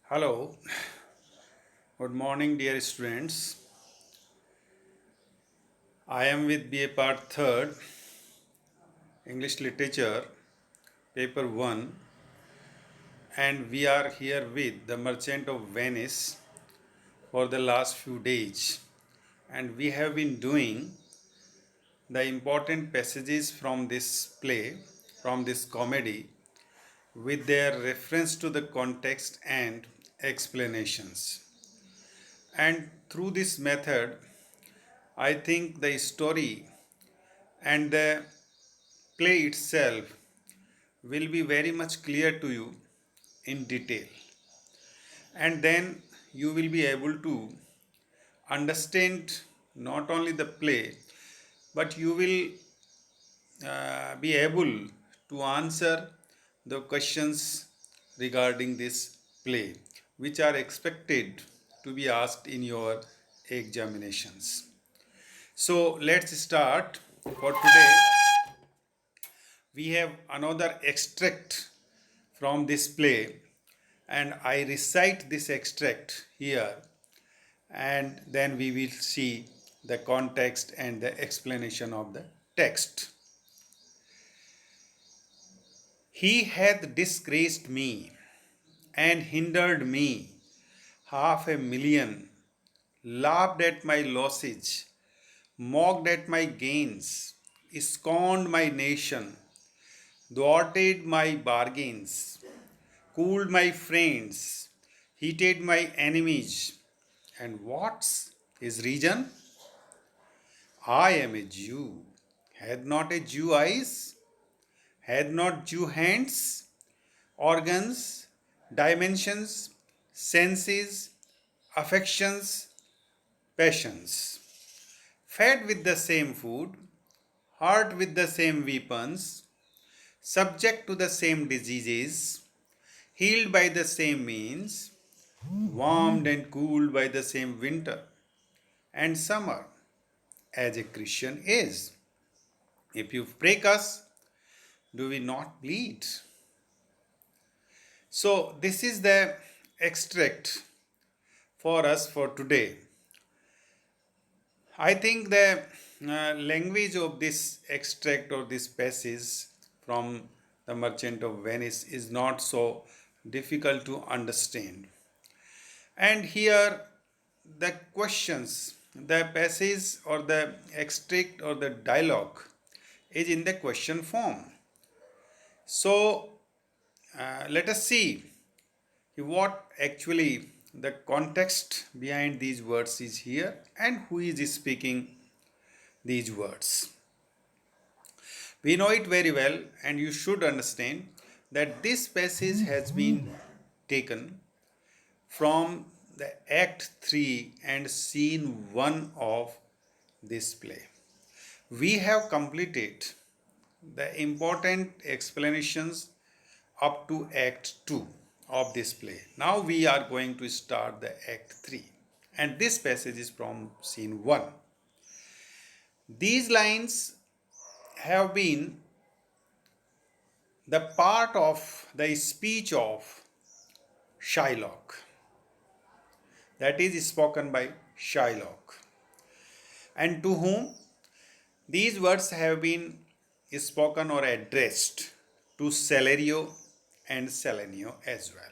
Hello, good morning, dear students. I am with BA Part 3rd, English Literature, Paper 1, and we are here with The Merchant of Venice for the last few days. And we have been doing the important passages from this play, from this comedy, with their reference to the context and explanations. And through this method, I think the story and the play itself will be very much clear to you in detail, and then you will be able to understand not only the play, but you will be able to answer the questions regarding this play which are expected to be asked in your examinations. So let's start. For today we have another extract from this play, and I recite this extract here, and then we will see the context and the explanation of the text. He hath disgraced me and hindered me 500,000, laughed at my losses, mocked at my gains, scorned my nation, thwarted my bargains, cooled my friends, heated my enemies. And what's his reason? I am a Jew. Had not a Jew eyes? Had not Jew hands, organs, dimensions, senses, affections, passions? Fed with the same food, hurt with the same weapons, subject to the same diseases, healed by the same means, warmed and cooled by the same winter and summer, as a Christian is. If you break us, do we not bleed? So, this is the extract for us for today. I think the language of this extract or this passage from The Merchant of Venice is not so difficult to understand. And here, the questions, the passage or the extract or the dialogue is in the question form. So, let us see what actually the context behind these words is here and who is speaking these words. We know it very well, and you should understand that this passage has been taken from the Act 3 and Scene 1 of this play. We have completed the important explanations up to Act 2 of this play. Now we are going to start the Act 3, and this passage is from Scene 1. These lines have been the part of the speech of Shylock, that is spoken by Shylock, and to whom these words have been spoken or addressed to Salerio and Selenio as well.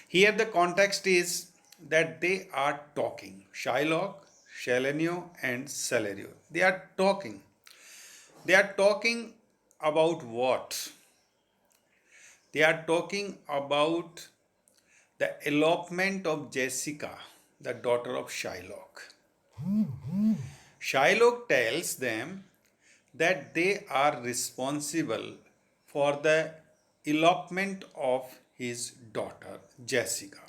Here the context is that they are talking. Shylock, Selenio, and Salerio. They are talking. They are talking about what? They are talking about the elopement of Jessica, the daughter of Shylock. Shylock tells them that they are responsible for the elopement of his daughter Jessica,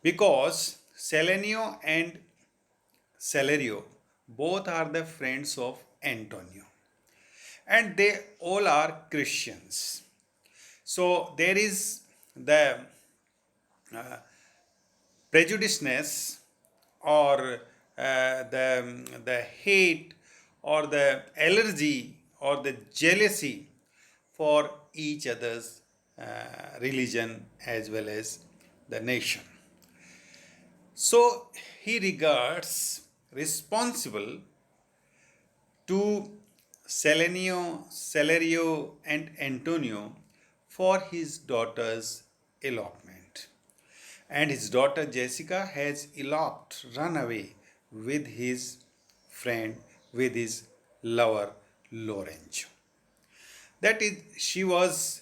because Selenio and Celerio both are the friends of Antonio, and they all are Christians. So there is the prejudiceness or the hate or the allergy or the jealousy for each other's religion as well as the nation. So he regards responsible to Celerio, and Antonio for his daughter's elopement. And his daughter Jessica has eloped, run away with his friend, with his lover Lorenzo. That is, she was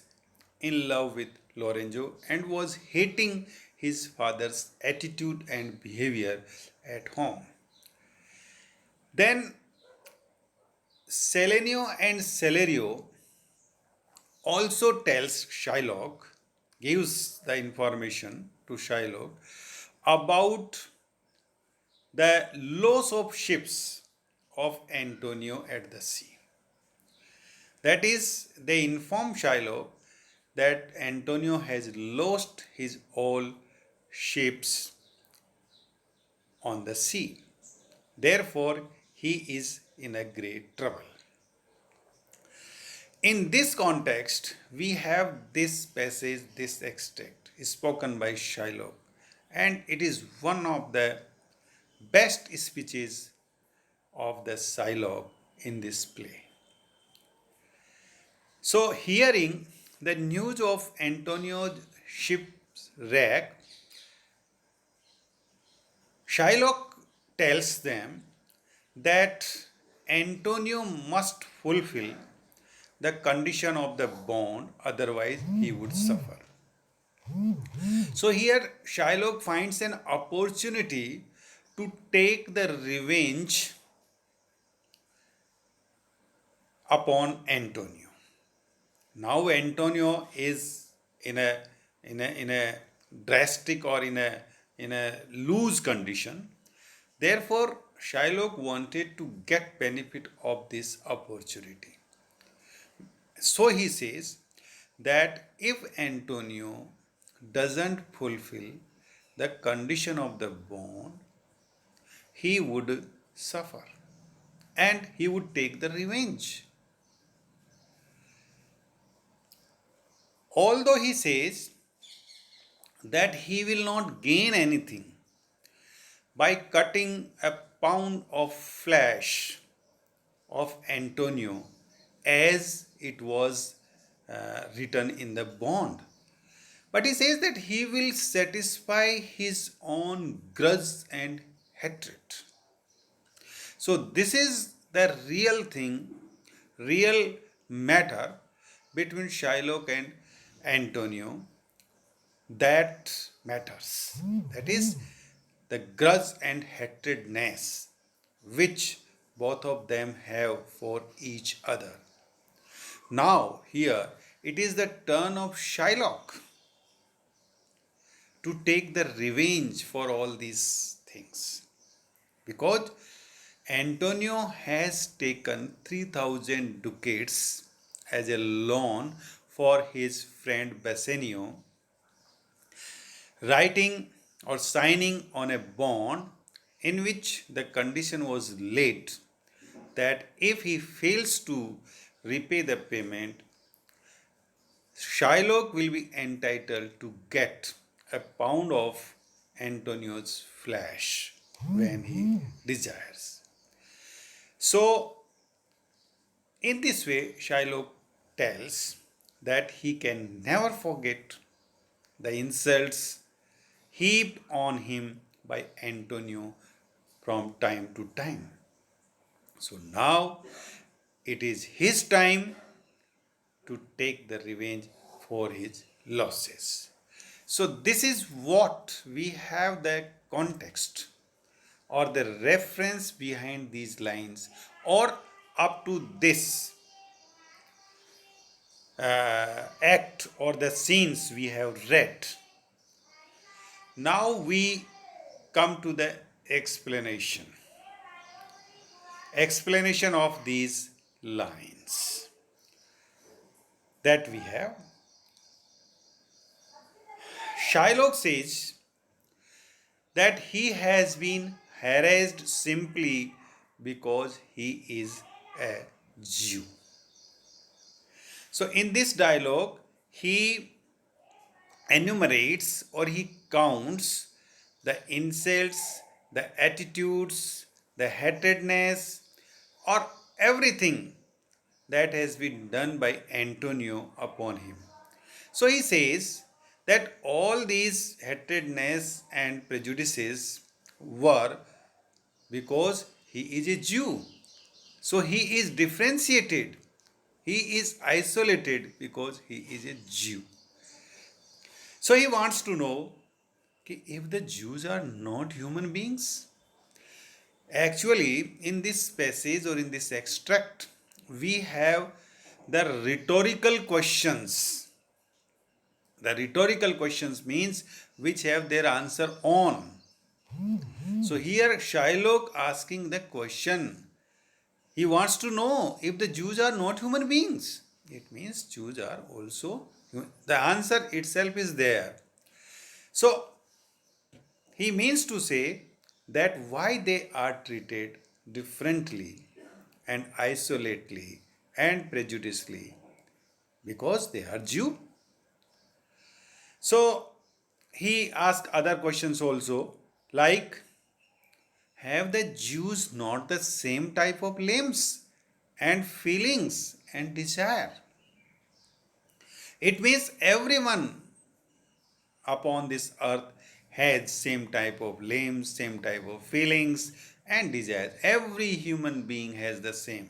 in love with Lorenzo and was hating his father's attitude and behavior at home. Then Selenio and Celerio also tells Shylock, gives the information to Shylock about the loss of ships of Antonio at the sea. That is, they inform Shylock that Antonio has lost his all ships on the sea. Therefore, he is in a great trouble. In this context, we have this passage, this extract spoken by Shylock, and it is one of the best speeches of the Shylock in this play. So, hearing the news of Antonio's shipwreck, Shylock tells them that Antonio must fulfill the condition of the bond, otherwise he would suffer. So here Shylock finds an opportunity to take the revenge upon Antonio. Now Antonio is in a drastic or in a loose condition. Therefore, Shylock wanted to get benefit of this opportunity. So he says that if Antonio doesn't fulfill the condition of the bond, he would suffer and he would take the revenge. Although he says that he will not gain anything by cutting a pound of flesh of Antonio as it was written in the bond. But he says that he will satisfy his own grudge and hatred. So, this is the real thing, real matter between Shylock and Antonio that matters. That is the grudge and hatredness which both of them have for each other. Now, here it is the turn of Shylock to take the revenge for all these things, because Antonio has taken 3000 ducats as a loan for his friend Bassanio, writing or signing on a bond in which the condition was laid that if he fails to repay the payment, Shylock will be entitled to get a pound of Antonio's flesh when he desires. So, in this way, Shylock tells that he can never forget the insults heaped on him by Antonio from time to time. So now it is his time to take the revenge for his losses. So this is what we have the context or the reference behind these lines, or up to this act or the scenes we have read. Now we come to the explanation of these lines that we have. Shylock says that he has been harassed simply because he is a Jew. So in this dialogue, he enumerates or he counts the insults, the attitudes, the hatredness, or everything that has been done by Antonio upon him. So he says that all these hatredness and prejudices were because he is a Jew. So he is differentiated. He is isolated because he is a Jew. So he wants to know if the Jews are not human beings. Actually, in this passage or in this extract, we have the rhetorical questions. The rhetorical questions means which have their answer on. So here Shylock asking the question. He wants to know if the Jews are not human beings. It means Jews are also the answer itself is there. So he means to say that why they are treated differently and isolately and prejudicially because they are Jew. So he asked other questions also like have the Jews not the same type of limbs and feelings and desire? It means everyone upon this earth has same type of limbs, same type of feelings and desires. Every human being has the same.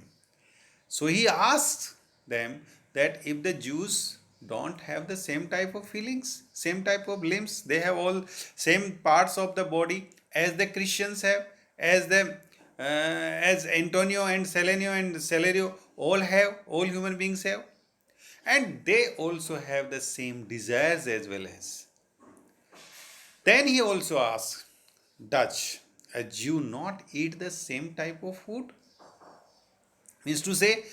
So he asks them that if the Jews don't have the same type of feelings, same type of limbs, they have all same parts of the body as the Christians have, as Antonio and Selenio and Celerio all have, all human beings have, and they also have the same desires as well as. Then he also asks, does a Jew not eat the same type of food? Means to say,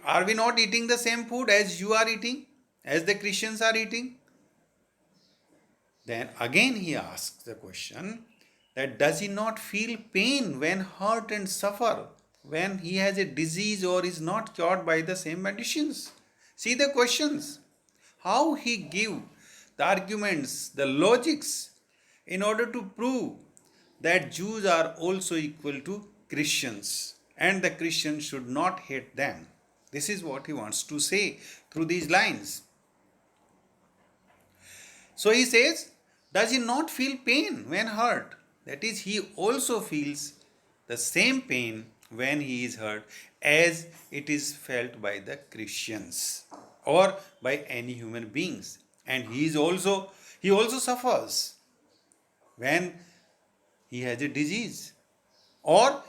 are we not eating the same food as you are eating, as the Christians are eating? Then again he asks the question that does he not feel pain when hurt and suffer, when he has a disease or is not cured by the same medicines? See the questions. How he give the arguments, the logics in order to prove that Jews are also equal to Christians and the Christians should not hate them. This is what he wants to say through these lines. So he says, does he not feel pain when hurt? That is, he also feels the same pain when he is hurt as it is felt by the Christians or by any human beings. And he also suffers when he has a disease or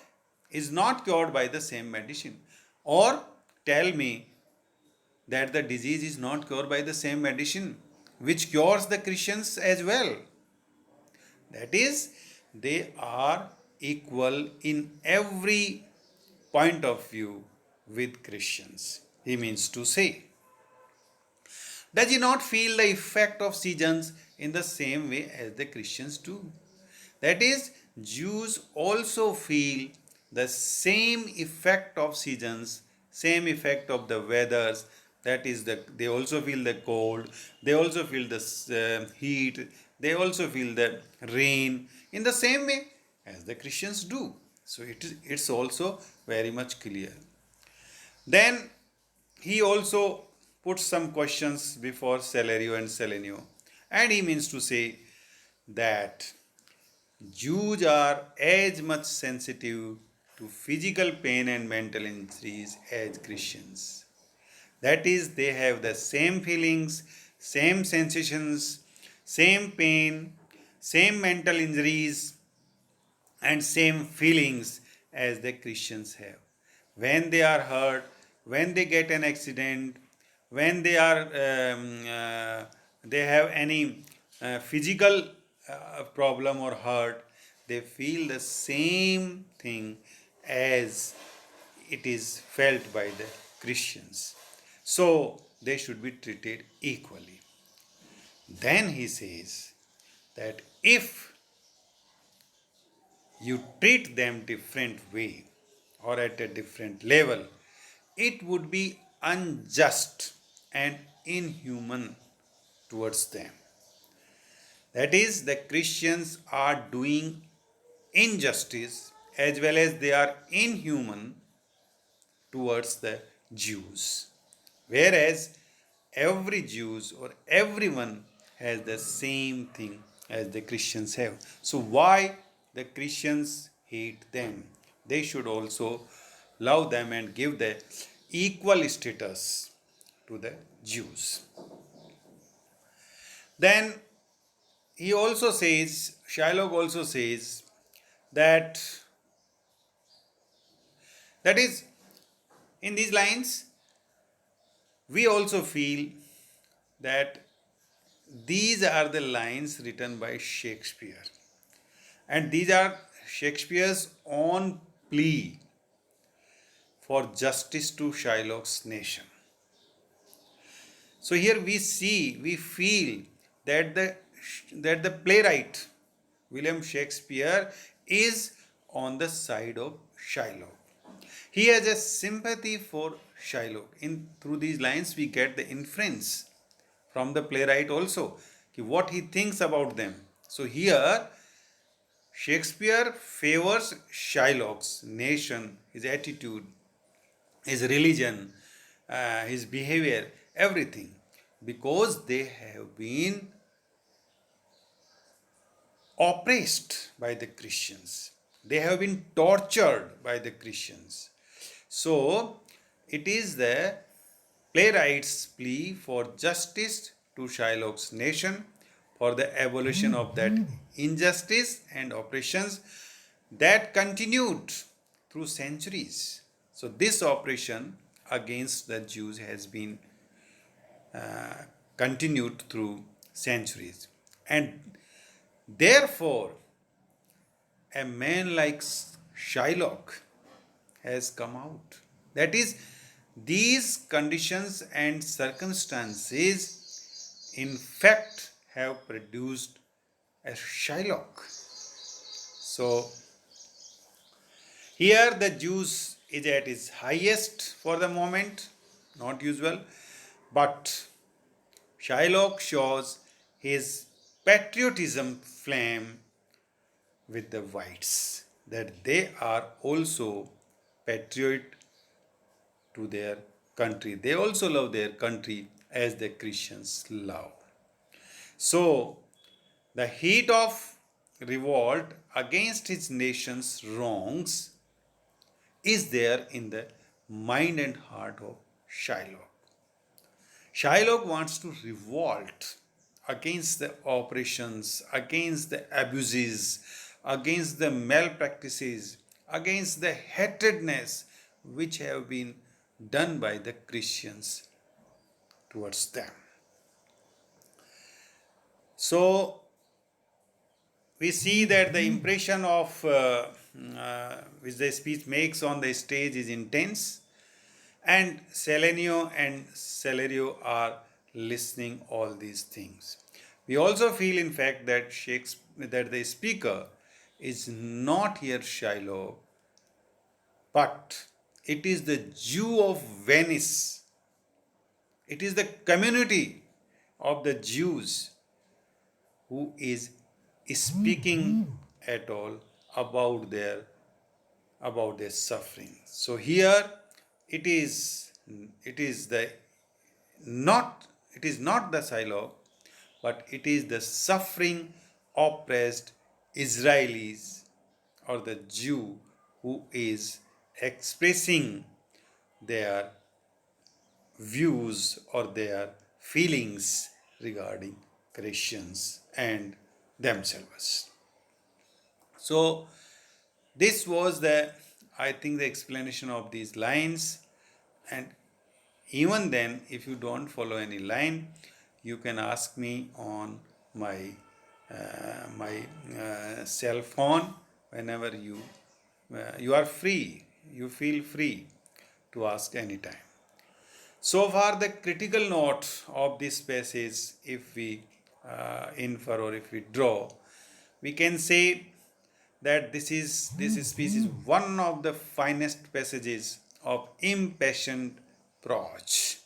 is not cured by the same medicine. Or tell me that the disease is not cured by the same medicine which cures the Christians as well. That is, they are equal in every point of view with Christians. He means to say, does he not feel the effect of seasons in the same way as the Christians do? That is, Jews also feel the same effect of seasons, same effect of the weathers. That is, they also feel the cold, they also feel the heat, they also feel the rain in the same way as the Christians do. So it's also very much clear. Then he also puts some questions before Celerio and Selenio, and he means to say that Jews are as much sensitive to physical pain and mental injuries as Christians. That is, they have the same feelings, same sensations, same pain, same mental injuries, and same feelings as the Christians have. When they are hurt, when they get an accident, when they have any physical problem or hurt, they feel the same thing as it is felt by the Christians. So they should be treated equally. Then he says that if you treat them different way or at a different level, it would be unjust and inhuman towards them. That is, the Christians are doing injustice as well as they are inhuman towards the Jews. Whereas every Jews or everyone has the same thing as the Christians have. So why the Christians hate them? They should also love them and give the equal status to the Jews. Then he also says, Shylock also says that that is in these lines we also feel that these are the lines written by Shakespeare, and these are Shakespeare's own plea for justice to Shylock's nation. So here we feel that the playwright William Shakespeare is on the side of Shylock. He has a sympathy for Shylock. In through these lines, we get the inference from the playwright also, what he thinks about them. So here, Shakespeare favors Shylock's nation, his attitude, his religion, his behavior, everything, because they have been oppressed by the Christians. They have been tortured by the Christians. So, it is the playwright's plea for justice to Shylock's nation, for the abolition of that injustice and oppressions that continued through centuries. So, this oppression against the Jews has been continued through centuries. And therefore, a man like Shylock has come out. That is, these conditions and circumstances, in fact, have produced a Shylock. So, here the Jews is at its highest for the moment, not usual, but Shylock shows his patriotism flame with the whites, that they are also patriot to their country. They also love their country as the Christians love. So, the heat of revolt against his nation's wrongs is there in the mind and heart of Shylock. Shylock wants to revolt against the oppressions, against the abuses, against the malpractices, against the hatredness which have been done by the Christians towards them. So, we see that the impression of which the speech makes on the stage is intense, and Selenio and Celerio are listening all these things. We also feel, in fact, that that the speaker is not here Shylock, but it is the Jew of Venice. It is the community of the Jews who is speaking at all about their suffering. So here it is the not it is not the Shylock, but it is the suffering oppressed Israelis or the Jew who is expressing their views or their feelings regarding Christians and themselves. So this was I think the explanation of these lines. And even then, if you don't follow any line, you can ask me on my cell phone whenever you are free. You feel free to ask anytime. So far, the critical note of this passage, if we infer or if we draw, we can say that this speech is one of the finest passages of impassioned prose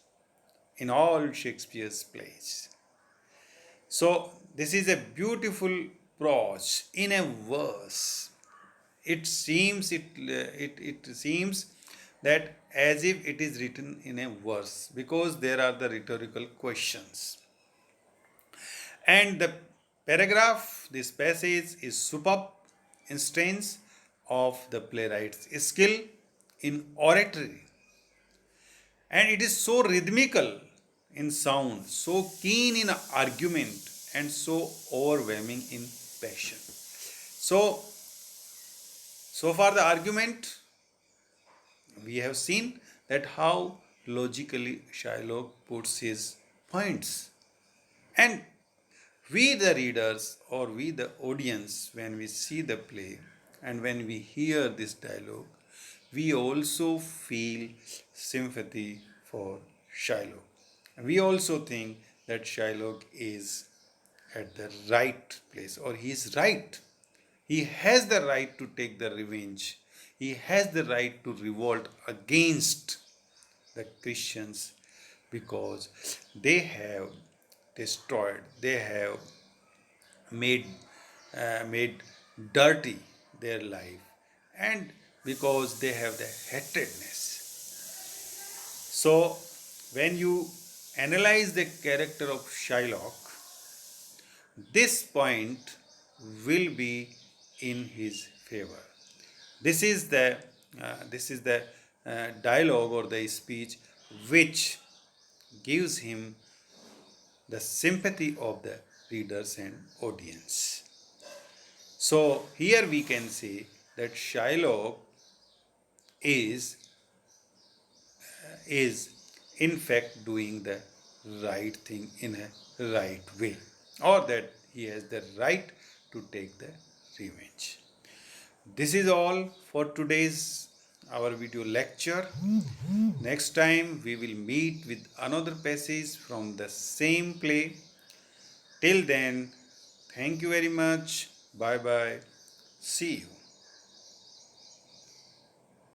in all Shakespeare's plays. So This is a beautiful prose in a verse. It seems that as if it is written in a verse because there are the rhetorical questions. And the paragraph, this passage is superb instance of the playwright's skill in oratory. And it is so rhythmical in sound, so keen in argument, and so overwhelming in passion. So far the argument we have seen that how logically Shylock puts his points. And we, the readers, or we, the audience, when we see the play and when we hear this dialogue, we also feel sympathy for Shylock. We also think that Shylock is at the right place, or he is right. He has the right to take the revenge. He has the right to revolt against the Christians because they have destroyed, they have made made dirty their life, and because they have the hatredness. So when you analyze the character of Shylock, this point will be in his favor. This is the dialogue or the speech which gives him the sympathy of the readers and audience. So here we can say that Shylock is is in fact doing the right thing in a right way, or that he has the right to take the revenge. This is all for today's our video lecture. Next time we will meet with another passage from the same play. Till then, thank you very much. Bye bye. See you.